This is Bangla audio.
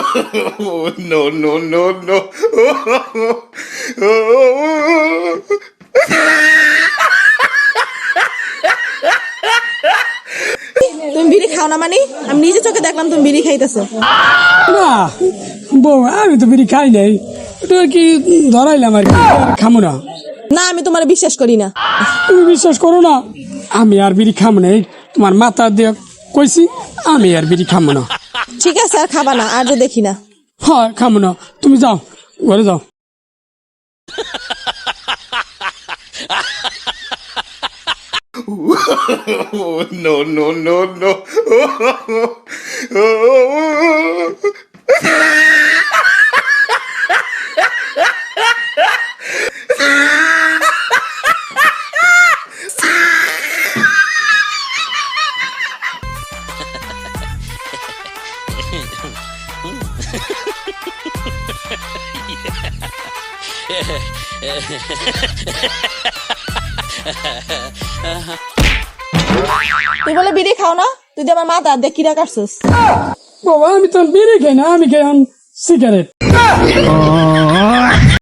Oh, no, no, no, no. তুমি বিড়ি খাও না মানে? আমি নিজে চোখে দেখলাম তুমি বিড়ি খাইতেছো। না বউ, আমি তো বিড়ি খাই নাই, ওটা কি ধরাইলাম আর কি, খামো না। না, আমি তোমার বিশ্বাস করি না। তুমি বিশ্বাস করো না? আমি আর বিড়ি খামো না, তোমার মাথা দিয়ে কইছি আমি আর বিড়ি খামো না। ঠিক আছে, আর খাবা না, আর যে দেখি না। হ্যাঁ খামো না, তুমি যাও ঘরে যাও। Oh, no, no, no, no. তুই বলে বিড়ি খাও না, তুই তো আমার মাথা দেখ কিরা কাটছিস। বাবা আমি তো বিড়ি খাই না, আমি খাই সিগারেট।